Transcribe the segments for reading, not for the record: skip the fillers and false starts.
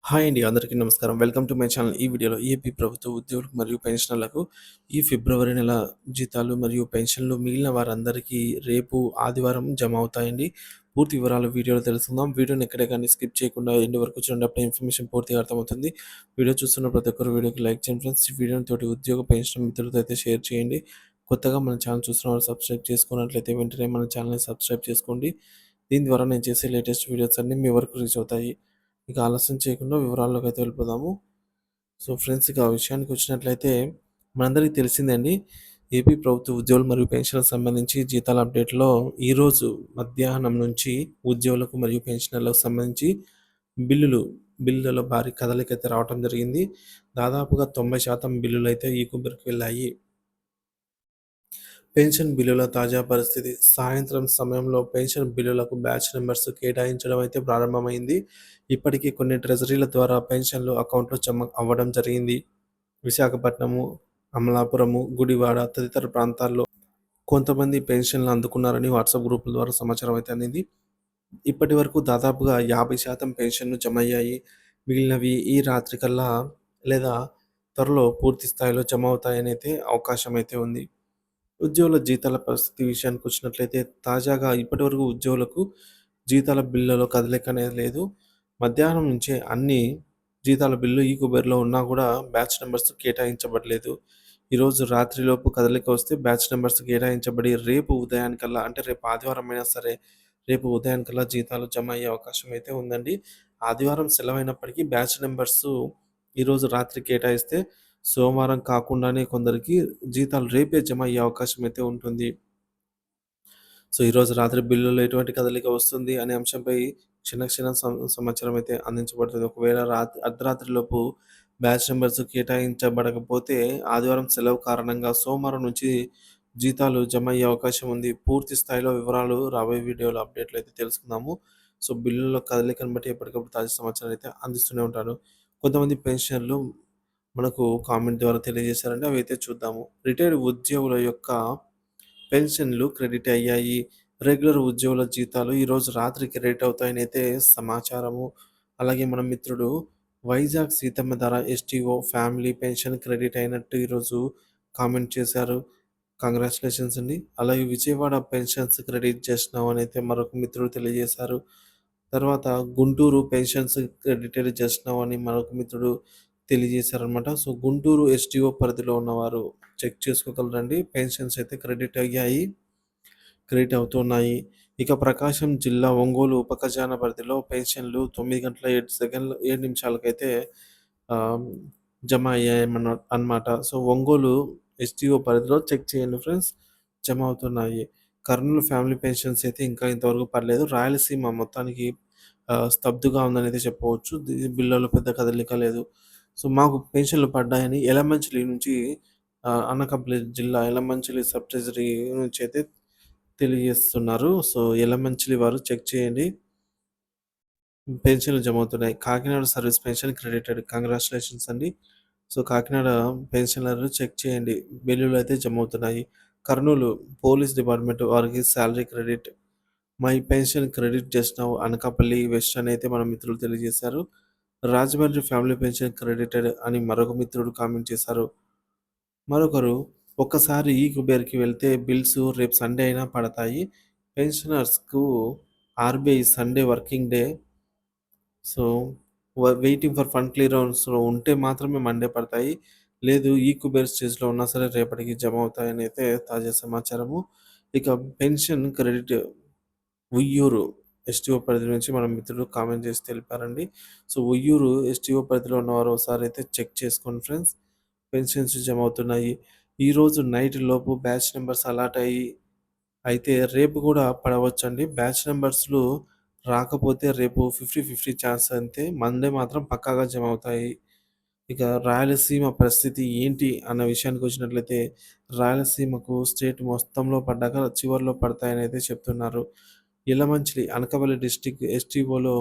Hi అండి. అందరికీ నమస్కారం. Welcome to my channel. ఈ వీడియోలో ఏపీ ప్రభుత్వ ఉద్యోగులకు మరియు పెన్షనర్లకు ఈ ఫిబ్రవరి నెల జీతాలు మరియు పెన్షన్లు మిగిలిన వారందరికీ రేపు ఆదివారం జమ అవుతాయండి. పూర్తి వివరాలు వీడియోలో తెలుసుకుందాం. వీడియోని ఎక్కడే కానీ స్కిప్ చేయకుండా ఎండ్ వరకు చూడండి. అప్పుడే ఇన్ఫర్మేషన్ పూర్తిగా అర్థమవుతుంది. వీడియో చూస్తున్న ప్రతి ఒక్కరు వీడియోకి లైక్ చేయండి ఫ్రెండ్స్. ఈ వీడియోని తోటి ఉద్యోగ పెన్షన్ మిత్రులతో అయితే షేర్ చేయండి. కొత్తగా మన ఛానల్ చూస్తున్న వారు సబ్స్క్రైబ్ చేసుకున్నట్లయితే వెంటనే మన ఛానల్‌ని సబ్స్క్రైబ్ చేసుకోండి. దీని ద్వారా నేను చేసే లేటెస్ట్ వీడియోస్ అన్నీ మీ వరకు రీచ్ అవుతాయి. ఇక ఆలస్యం చేయకుండా వివరాల్లోకైతే వెళ్ళిపోదాము. సో ఫ్రెండ్స్, ఇక ఆ విషయానికి వచ్చినట్లయితే మనందరికీ తెలిసిందే అండి. ఏపీ ప్రభుత్వ ఉద్యోగులు మరియు పెన్షన్‌లకు సంబంధించి జీతాల అప్డేట్‌లో ఈరోజు మధ్యాహ్నం నుంచి ఉద్యోగులకు మరియు పెన్షనర్లకు సంబంధించి బిల్లులు బిల్లులలో భారీ కదలికైతే రావటం జరిగింది. దాదాపుగా 90% బిల్లులైతే ఈ కుబ్బరికి వెళ్ళాయి. పెన్షన్ బిల్లుల తాజా పరిస్థితి. సాయంత్రం సమయంలో పెన్షన్ బిల్లులకు బ్యాచ్ నంబర్స్ కేటాయించడం అయితే ప్రారంభమైంది. ఇప్పటికే కొన్ని ట్రెజరీల ద్వారా పెన్షన్లు అకౌంట్‌లో జమ అవ్వడం జరిగింది. విశాఖపట్నము, అమలాపురము, గుడివాడ తదితర ప్రాంతాల్లో కొంతమంది పెన్షన్లు అందుకున్నారని వాట్సాప్ గ్రూపుల ద్వారా సమాచారం అయితే అందింది. ఇప్పటివరకు దాదాపుగా 50% పెన్షన్లు జమయ్యాయి. మిగిలినవి ఈ రాత్రి కల్లా లేదా త్వరలో పూర్తి స్థాయిలో జమ అవుతాయని అయితే అవకాశం అయితే ఉంది. ఉద్యోగుల జీతాల పరిస్థితి విషయానికొచ్చినట్లయితే తాజాగా ఇప్పటివరకు ఉద్యోగులకు జీతాల బిల్లులో కదలిక అనేది లేదు. మధ్యాహ్నం నుంచే అన్ని జీతాల బిల్లు ఈ-కుబేర్‌లో ఉన్నా కూడా బ్యాచ్ నంబర్స్ కేటాయించబడలేదు. ఈరోజు రాత్రిలోపు కదలిక వస్తే బ్యాచ్ నంబర్స్ కేటాయించబడి రేపు ఉదయానికల్లా, అంటే రేపు ఆదివారం అయినా సరే రేపు ఉదయానికల్లా జీతాలు జమ అయ్యే అవకాశం అయితే ఉందండి. ఆదివారం సెలవైనప్పటికీ బ్యాచ్ నంబర్సు ఈరోజు రాత్రి కేటాయిస్తే సోమవారం కాకుండానే కొందరికి జీతాలు రేపే జమ అయ్యే అవకాశం అయితే ఉంటుంది. సో, ఈరోజు రాత్రి బిల్లులో ఎటువంటి కదలిక వస్తుంది అనే అంశంపై క్షణ క్షణ సమాచారం అయితే అందించబడుతుంది. ఒకవేళ అర్ధరాత్రిలోపు బ్యాచ్ నంబర్స్ కేటాయించబడకపోతే ఆదివారం సెలవు కారణంగా సోమవారం నుంచి జీతాలు జమ అయ్యే అవకాశం ఉంది. పూర్తి స్థాయిలో వివరాలు రాబోయే వీడియోలో అప్డేట్‌లో అయితే తెలుసుకుందాము. సో, బిల్లుల కదలికను బట్టి ఎప్పటికప్పుడు తాజా సమాచారం అయితే అందిస్తూనే ఉంటాను. కొంతమంది పెన్షనర్లు మనకు కామెంట్ ద్వారా తెలియజేశారండి. అవైతే చూద్దాము. రిటైర్డ్ ఉద్యోగుల యొక్క పెన్షన్‌లు క్రెడిట్ అయ్యాయి. రెగ్యులర్ ఉద్యోగుల జీతాలు ఈరోజు రాత్రి క్రెడిట్ అవుతాయని అయితే సమాచారము. అలాగే మన మిత్రుడు వైజాగ్ సీతమ్మ ధార ఎస్టీఓ ఫ్యామిలీ పెన్షన్ క్రెడిట్ అయినట్టు ఈరోజు కామెంట్ చేశారు. కంగ్రాచ్యులేషన్స్ అండి. అలాగే విజయవాడ పెన్షన్స్ క్రెడిట్ చేసినాం అని అయితే మరొక మిత్రుడు తెలియజేశారు. తర్వాత గుంటూరు పెన్షన్స్ క్రెడిటెడ్ చేసినాం అని మరొక మిత్రుడు తెలియజేశారనమాట. సో, గుంటూరు ఎస్టీఓ పరిధిలో ఉన్నవారు చెక్ చేసుకోగలరండి. పెన్షన్స్ అయితే క్రెడిట్ అవుతున్నాయి. ఇక ప్రకాశం జిల్లా ఒంగోలు ఉప ఖజానా పరిధిలో పెన్షన్లు 9 గంటల 7 నిమిషాలకైతే ఆహ్, జమ అయ్యాయమన అనమాట. సో, ఒంగోలు ఎస్టీఓ పరిధిలో చెక్ చేయండి ఫ్రెండ్స్. జమ అవుతున్నాయి. కర్నూలు ఫ్యామిలీ పెన్షన్స్ అయితే ఇంకా ఇంతవరకు పడలేదు. రాయలసీమ మొత్తానికి స్తబ్దుగా ఉందనైతే చెప్పవచ్చు. బిల్లులో పెద్ద కదలిక లేదు. సో, మాకు పెన్షన్లు పడ్డాయని యలమంచిలి నుంచి అనకాపల్లి జిల్లా యలమంచిలి సబ్ ట్రెజరీ నుంచి అయితే తెలియజేస్తున్నారు. సో, యలమంచిలి వారు చెక్ చేయండి. పెన్షన్‌లు జమవుతున్నాయి. Kakinada service pension credited. Congratulations అండి. సో, కాకినాడ పెన్షనర్లు చెక్ చేయండి. బిల్లులైతే జమవుతున్నాయి. కర్నూలు పోలీస్ డిపార్ట్‌మెంట్ వారికి salary credit. My pension credit just now Anakapalli west అని అయితే మన మిత్రులు తెలియజేశారు. రాజమండ్రి ఫ్యామిలీ పెన్షన్ క్రెడిటెడ్ అని మరొక మిత్రుడు కామెంట్ చేశారు. మరొకరు ఒక్కసారి ఈ కుబేర్‌కి వెళ్తే బిల్స్ రేపు సండే అయినా పడతాయి. పెన్షనర్స్‌కు RBI Sunday working day. So, waiting for fund క్లియరెన్స్‌లో ఉంటే మాత్రమే మండే పడతాయి. లేదు ఈ కుబేర్ స్టేజ్‌లో ఉన్నా సరే రేపటికి జమ అవుతాయని అయితే తాజా సమాచారము. ఇక పెన్షన్ క్రెడిట్ ఉయ్యూరు ఎస్టీఓ పరిధి నుంచి మన మిత్రుడు కామెంట్ చేసి తెలిపారండి. సో, ఉయ్యూరు ఎస్టీఓ పరిధిలో ఉన్నవారు ఒకసారి అయితే చెక్ చేసుకోండి ఫ్రెండ్స్. పెన్షన్స్ జమ అవుతున్నాయి. ఈరోజు నైట్ లోపు బ్యాచ్ నంబర్స్ అలాట్ అయితే రేపు కూడా పడవచ్చండి. బ్యాచ్ నంబర్స్‌లు రాకపోతే రేపు 50, 50 ఛాన్స్ అంతే. మండే మాత్రం పక్కాగా జమ అవుతాయి. ఇక రాయలసీమ పరిస్థితి ఏంటి అన్న విషయానికొచ్చినట్లయితే, రాయలసీమకు స్టేట్ మొత్తంలో పడ్డాక చివర్లో పడతాయని అయితే చెప్తున్నారు. యలమంచిలి అనకాపల్లి డిస్ట్రిక్ట్ ఎస్టీఓలో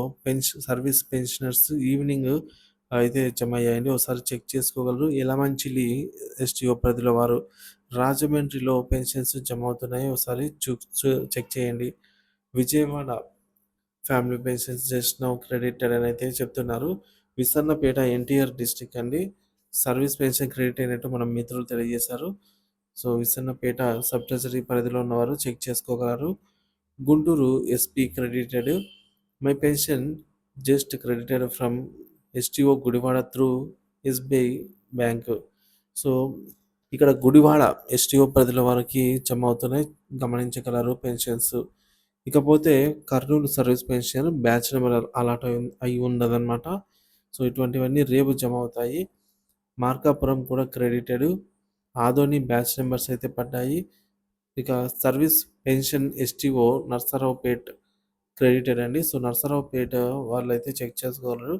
సర్వీస్ పెన్షనర్స్ ఈవినింగ్ అయితే జమ అయ్యాయండి. ఒకసారి చెక్ చేసుకోగలరు. యలమంచిలి ఎస్టీఓ పరిధిలో వారు. రాజమండ్రిలో పెన్షన్స్ జమ అవుతున్నాయి. ఒకసారి చెక్ చేయండి. Vijayawada family pensions just now credited అని అయితే చెప్తున్నారు. విసన్నపేట ఎన్టీఆర్ డిస్ట్రిక్ట్ అండి. సర్వీస్ పెన్షన్ క్రెడిట్ అయినట్టు మన మిత్రులు తెలియజేశారు. సో, విసన్నపేట సబ్ ట్రెజరీ పరిధిలో ఉన్నవారు చెక్ చేసుకోగలరు. Guntur SP credited. My pension just credited from STO Gudivada through SBI bank. So, ఇక్కడ గుడివాడ ఎస్టీఓ పరిధిలో వారికి జమ అవుతున్నాయి, గమనించగలరు పెన్షన్స్. ఇకపోతే Kurnool service pension batch number allot అయి ఉండదన్నమాట. సో, ఇటువంటివన్నీ రేపు జమ అవుతాయి. మార్కాపురం కూడా క్రెడిటెడ్. ఆదోని బ్యాచ్ నెంబర్స్ అయితే పడ్డాయి. ఇక service pension STO Narasaraopet credited అండి. సో, నర్సరావుపేట వాళ్ళైతే చెక్ చేసుకోగలరు.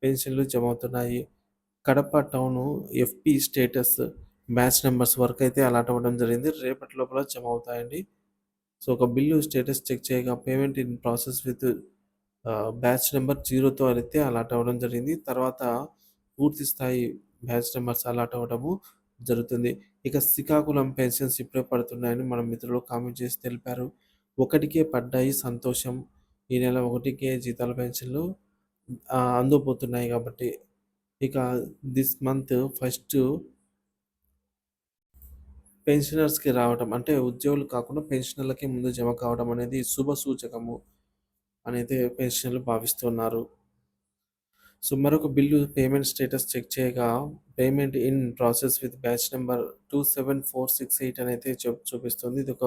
పెన్షన్లు జమ అవుతున్నాయి. Kadapa town FP status batch numbers వరకు అయితే అలాట్ అవ్వడం జరిగింది. రేపటి లోపల జమ అవుతాయండి. సో, ఒక బిల్లు స్టేటస్ చెక్ చేయగా payment in process with batch number 0తో అయితే అలాట్ అవ్వడం జరిగింది. తర్వాత పూర్తి స్థాయి బ్యాచ్ నెంబర్స్ అలాట్ అవ్వడము జరుగుతుంది. ఇక శ్రీకాకుళం పెన్షన్స్ ఇప్పుడే పడుతున్నాయని మన మిత్రులు కామెంట్ చేసి తెలిపారు. ఒకటికే పడ్డాయి సంతోషం. ఈ నెల 1కే జీతాల పెన్షన్లు అందబోతున్నాయి కాబట్టి. ఇక దిస్ మంత్ ఫస్ట్ పెన్షనర్స్‌కి రావటం అంటే ఉద్యోగులు కాకుండా పెన్షనర్లకే ముందు జమ కావడం అనేది శుభ సూచకము అనైతే పెన్షనర్లు భావిస్తున్నారు. సో, మరొక బిల్లు పేమెంట్ స్టేటస్ చెక్ చేయగా payment in process with batch number 27468 అని అయితే చూపిస్తుంది. ఇదొక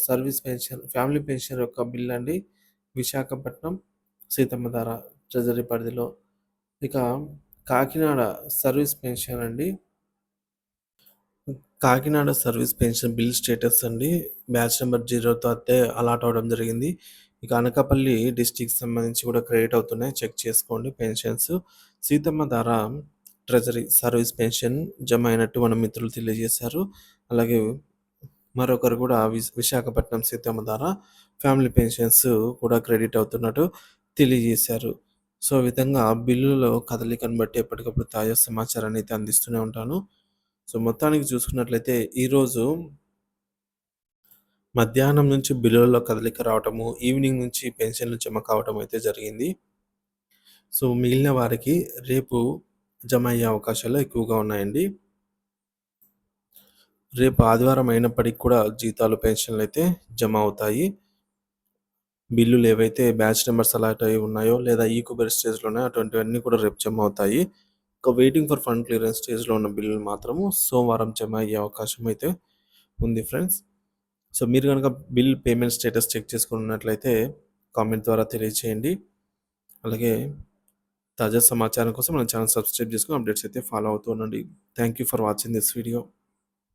సర్వీస్ పెన్షన్ ఫ్యామిలీ పెన్షన్ యొక్క బిల్ అండి. విశాఖపట్నం సీతమ్మధార ట్రెజరీ పరిధిలో. ఇక కాకినాడ సర్వీస్ పెన్షన్ అండి. Kakinada service pension bill status అండి. బ్యాచ్ నెంబర్ 0తో అయితే అలాట్ అవ్వడం జరిగింది. ఇక అనకాపల్లి డిస్ట్రిక్ట్‌కి సంబంధించి కూడా క్రెడిట్ అవుతున్నాయి. చెక్ చేసుకోండి పెన్షన్స్. సీతమ్మ ధార ట్రెజరీ సర్వీస్ పెన్షన్ జమ అయినట్టు మన మిత్రులు తెలియజేశారు. అలాగే మరొకరు కూడా విశాఖపట్నం సీతమ్మ ధార ఫ్యామిలీ పెన్షన్స్ కూడా క్రెడిట్ అవుతున్నట్టు తెలియజేశారు. సో, ఈ విధంగా బిల్లులో కదలికను బట్టి ఎప్పటికప్పుడు తాజా సమాచారాన్ని అయితే అందిస్తూనే ఉంటాను. సో, మొత్తానికి చూసుకున్నట్లయితే ఈరోజు మధ్యాహ్నం నుంచి బిల్లులలో కదలిక రావటము, ఈవినింగ్ నుంచి పెన్షన్లు జమ కావటం అయితే జరిగింది. సో, మిగిలిన వారికి రేపు జమ అయ్యే అవకాశాలు ఎక్కువగా ఉన్నాయండి. రేపు ఆదివారం అయినప్పటికి కూడా జీతాలు, పెన్షన్లు అయితే జమ అవుతాయి. బిల్లులు ఏవైతే బ్యాచ్ నెంబర్స్ అలాట్ అయి ఉన్నాయో లేదా ఈక్యూబర్ స్టేజ్‌లో ఉన్నాయో అటువంటివన్నీ కూడా రేపు జమ అవుతాయి. ఒక వెయిటింగ్ ఫర్ ఫండ్ క్లియరెన్స్ స్టేజ్‌లో ఉన్న బిల్లులు మాత్రము సోమవారం జమ అయ్యే అవకాశం అయితే ఉంది ఫ్రెండ్స్. సో, మీరు గనక బిల్ పేమెంట్ స్టేటస్ చెక్ చేసుకున్నట్లయితే కామెంట్ ద్వారా తెలియచేయండి. అలాగే తాజా సమాచారం కోసం మన ఛానల్ సబ్స్క్రైబ్ చేసుకొని అప్డేట్స్ అయితే ఫాలో అవుతూ ఉండండి. Thank you for watching this video.